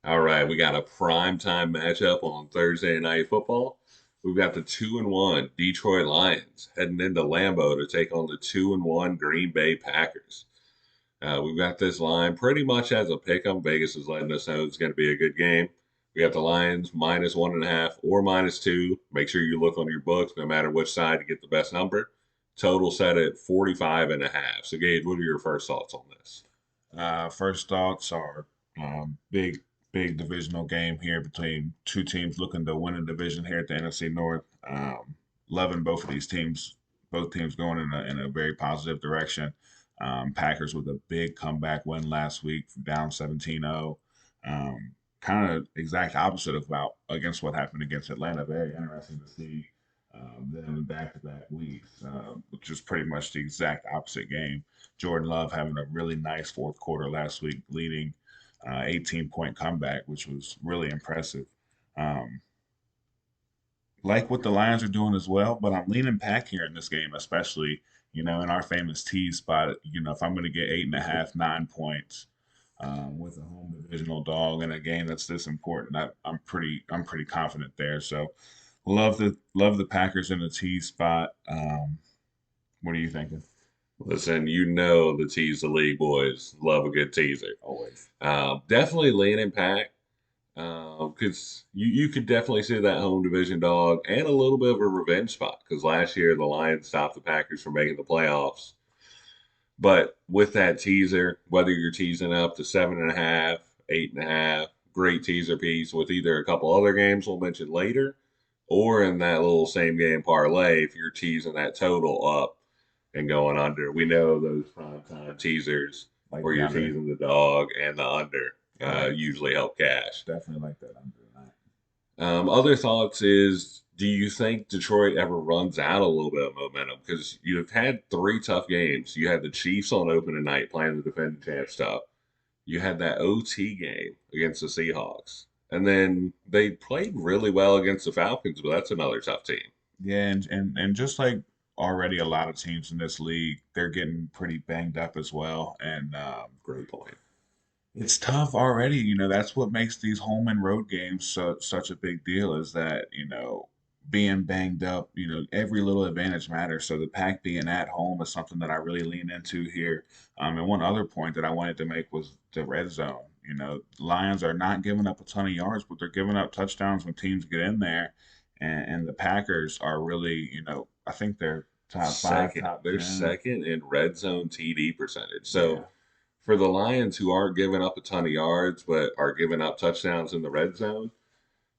All right, we got a primetime matchup on Thursday Night Football. We've got the 2-1 Detroit Lions heading into Lambeau to take on the 2-1 Green Bay Packers. We've got this line pretty much as a pick 'em. Vegas is letting us know it's going to be a good game. We got the Lions -1.5 or -2. Make sure you look on your books, no matter which side, to get the best number. Total set at 45.5. So, Gage, what are your first thoughts on this? First thoughts are big divisional game here between two teams looking to win a division here at the NFC North. Loving both of these teams, both teams going in a very positive direction. Packers with a big comeback win last week, down 17-0. Kind of exact opposite of about against what happened against Atlanta. Very interesting to see them in back-to-back weeks, which is pretty much the exact opposite game. Jordan Love having a really nice fourth quarter last week, leading 18-point comeback, which was really impressive. Um, like what the Lions are doing as well, but I'm leaning Pack here in this game, especially in our famous tease spot. If I'm going to get 8.5, 9 points with a home divisional dog in a game that's this important, I'm pretty confident there. So love the Packers in the tease spot. What are you thinking? Listen, you know the Tease the League boys love a good teaser. Always. Definitely leaning Pack because you could definitely see that home division dog and a little bit of a revenge spot because last year the Lions stopped the Packers from making the playoffs. But with that teaser, whether you're teasing up to 7.5, 8.5, great teaser piece with either a couple other games we'll mention later, or in that little same game parlay if you're teasing that total up and going under. We know those primetime teasers Like where the you're under. teasing the dog and the under Right. usually help cash. Definitely like that under tonight. Other thoughts is, do you think Detroit ever runs out a little bit of momentum? Because you've had three tough games. You had the Chiefs on opening night playing the defending champ stuff. You had that OT game against the Seahawks. And then they played really well against the Falcons, but that's another tough team. Yeah, and just like already a lot of teams in this league, they're getting pretty banged up as well. And Great point. it's tough already. That's what makes these home and road games such a big deal is that, being banged up, every little advantage matters. So the Pack being at home is something that I really lean into here. And one other point that I wanted to make was the red zone. Lions are not giving up a ton of yards, but they're giving up touchdowns when teams get in there. And the Packers are really, I think they're top five, Second, top they're 10. second in red zone TD percentage. Yeah. So for the Lions, who aren't giving up a ton of yards but are giving up touchdowns in the red zone,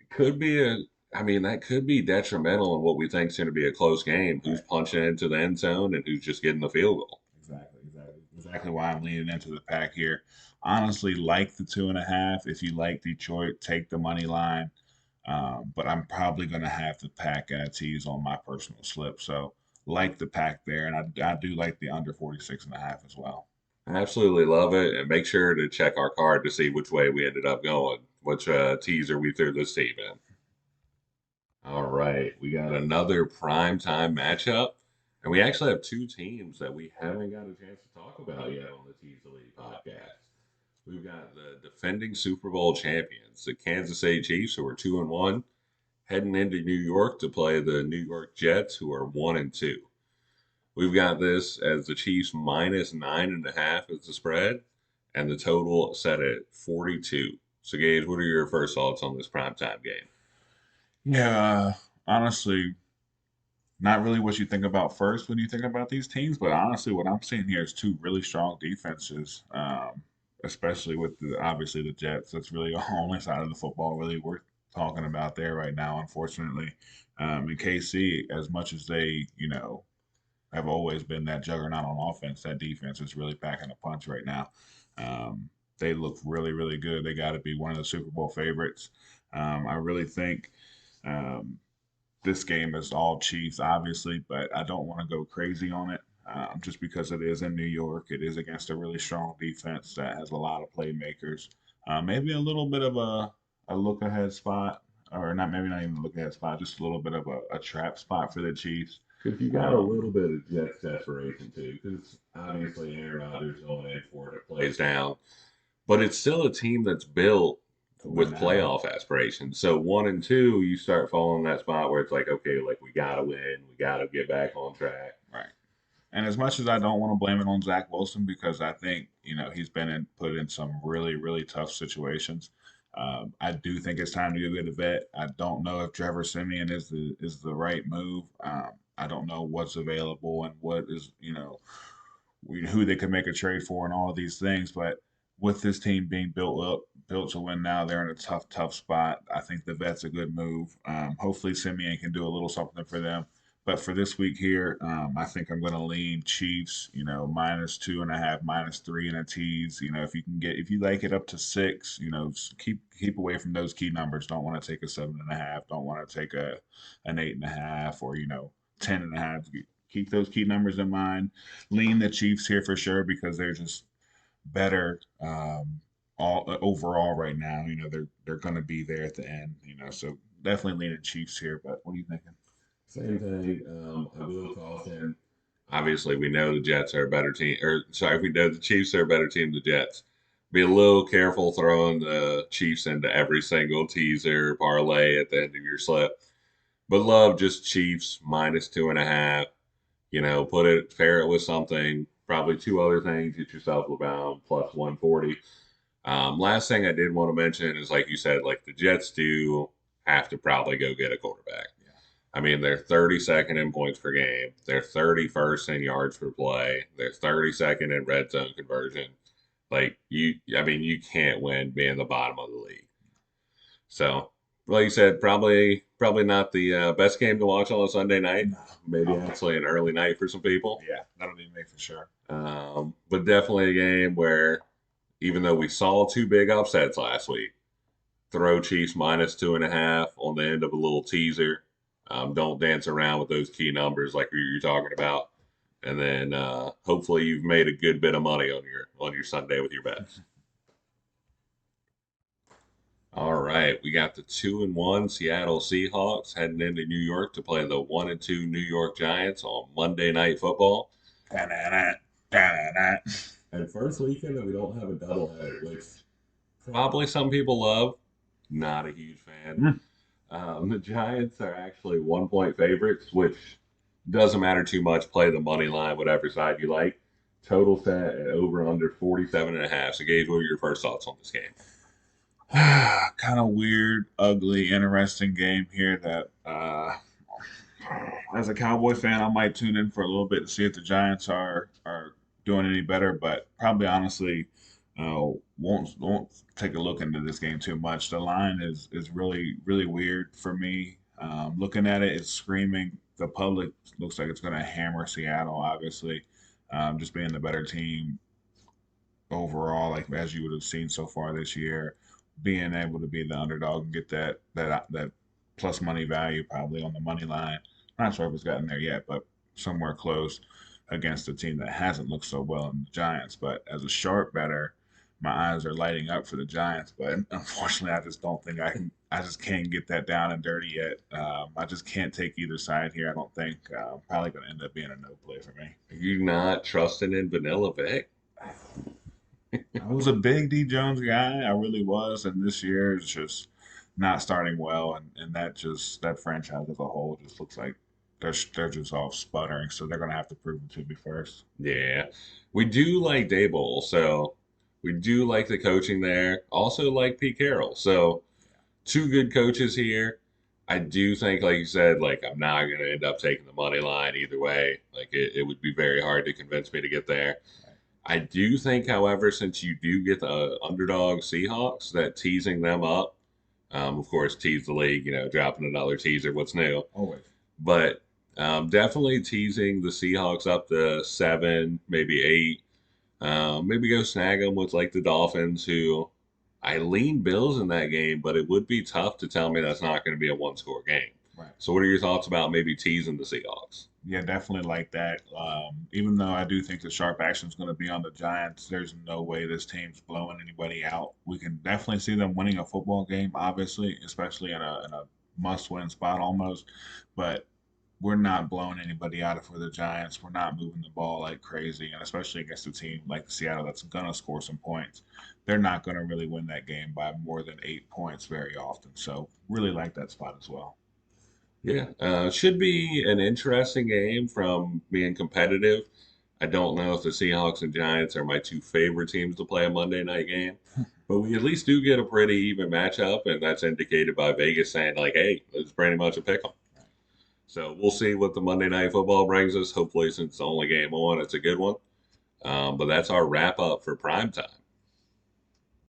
it could be I mean, that could be detrimental in what we think is going to be a close game. Who's Right. punching into the end zone and who's just getting the field goal? Exactly why I'm leaning into the Pack here. Honestly, like the 2.5. If you like Detroit, take the money line. But I'm probably going to have the Pack at tease on my personal slip. So like the Pack there, and I do like the under 46.5 as well. Absolutely love it. And make sure to check our card to see which way we ended up going, which teaser we threw this team in. All right, we got another prime time matchup, and we actually have two teams that we haven't got a chance to talk about yet on the Tease Elite podcast. We've got the defending Super Bowl champions, the Kansas City Chiefs, who are 2-1, heading into New York to play the New York Jets, who are 1-2. We've got this as the Chiefs -9.5 as the spread, and the total set at 42. So, Gage, what are your first thoughts on this primetime game? Yeah, honestly, not really what you think about first when you think about these teams, but honestly, what I'm seeing here is two really strong defenses, especially with obviously the Jets. That's really the only side of the football really worth talking about there right now, unfortunately. And KC, as much as they, have always been that juggernaut on offense, that defense is really packing a punch right now. They look really, really good. They got to be one of the Super Bowl favorites. I really think. Um, this game is all Chiefs, obviously, but I don't want to go crazy on it just because it is in New York. It is against a really strong defense that has a lot of playmakers. Maybe a little bit of a look ahead spot, or not, maybe not even a look ahead spot, just a little bit of a trap spot for the Chiefs. Because you got a Um, little bit of Jets desperation too. Because obviously Aaron Rodgers going in for it, it plays down, but it's still a team that's built to win with that one. playoff aspirations. So 1 and 2, you start falling in that spot where it's like, okay, like we gotta win, we gotta get back on track. Right. And as much as I don't want to blame it on Zach Wilson because I think he's been put in some really really tough situations. I do think it's time to go get a vet. I don't know if Trevor Simeon is the right move. I don't know what's available and what is who they could make a trade for and all of these things. But with this team being built to win now, they're in a tough spot. I think the vet's a good move. Hopefully, Simeon can do a little something for them. But for this week here, I think I'm going to lean Chiefs. -2.5, -3 in a tease. If you like it up to 6, keep away from those key numbers. Don't want to take a 7.5. Don't want to take an 8.5 or 10.5. Keep those key numbers in mind. Lean the Chiefs here for sure because they're just better all overall right now. They're going to be there at the end. So definitely leaning Chiefs here. But what are you thinking? Same thing. I will caution. Obviously, we know the Jets are a better team, or sorry, we know the Chiefs are a better team than the Jets. Be a little careful throwing the Chiefs into every single teaser parlay at the end of your slip. But love just Chiefs -2.5. Pair it with something, probably two other things. Get yourself about +140. Last thing I did want to mention is, like you said, like the Jets do have to probably go get a quarterback. I mean, they're 32nd in points per game. They're 31st in yards per play. They're 32nd in red zone conversion. I mean, you can't win being the bottom of the league. So, like you said, probably not the best game to watch on a Sunday night. No. Maybe actually an early night for some people. Yeah, that'll be me for sure. But definitely a game where, even though we saw two big upsets last week, throw Chiefs -2.5 on the end of a little teaser. Don't dance around with those key numbers like you're talking about, and then hopefully you've made a good bit of money on your Sunday with your bets. All right, we got the 2-1 Seattle Seahawks heading into New York to play the 1-2 New York Giants on Monday Night Football. Da-da-da, da-da-da. And first weekend that we don't have a doubleheader, which probably some people love. Not a huge fan. The Giants are actually 1 point favorites, which doesn't matter too much. Play the money line, whatever side you like. Total set at over under 47.5. So, Gage, what are your first thoughts on this game? Kind of weird, ugly, interesting game here that as a Cowboy fan, I might tune in for a little bit to see if the Giants are doing any better, but probably honestly won't take a look into this game too much. The line is really really weird for me. Looking at it, it's screaming. The public looks like it's going to hammer Seattle, obviously, just being the better team overall, like as you would have seen so far this year, being able to be the underdog and get that plus money value probably on the money line. Not sure if it's gotten there yet, but somewhere close against a team that hasn't looked so well in the Giants. But as a sharp better, my eyes are lighting up for the Giants. But unfortunately, I just don't think I can. I just can't get that down and dirty yet. I just can't take either side here. I don't think. Probably going to end up being a no play for me. Are you not trusting in Vanilla Vic? I was a big D Jones guy. I really was, and this year is just not starting well, and that franchise as a whole just looks like they're just all sputtering. So they're gonna have to prove it to me first. Yeah. We do like Dable, so we do like the coaching there. Also like Pete Carroll. So two good coaches here. I do think, like you said, like I'm not gonna end up taking the money line either way. Like it would be very hard to convince me to get there. I do think, however, since you do get the underdog Seahawks, that teasing them up, of course, tease the league, dropping another teaser, what's new. Always. But definitely teasing the Seahawks up to 7, maybe 8. Maybe go snag them with like the Dolphins, who I lean Bills in that game, but it would be tough to tell me that's not going to be a one-score game. Right. So, what are your thoughts about maybe teasing the Seahawks? Yeah, definitely like that. Even though I do think the sharp action is going to be on the Giants, there's no way this team's blowing anybody out. We can definitely see them winning a football game, obviously, especially in a must-win spot almost. But we're not blowing anybody out for the Giants. We're not moving the ball like crazy, and especially against a team like Seattle that's gonna score some points. They're not gonna really win that game by more than 8 points very often. So really like that spot as well. Yeah, should be an interesting game from being competitive. I don't know if the Seahawks and Giants are my two favorite teams to play a Monday night game, but we at least do get a pretty even matchup, and that's indicated by Vegas saying like, "Hey, it's pretty much a pick 'em." So we'll see what the Monday night football brings us. Hopefully, since it's the only game on, it's a good one. But that's our wrap up for prime time.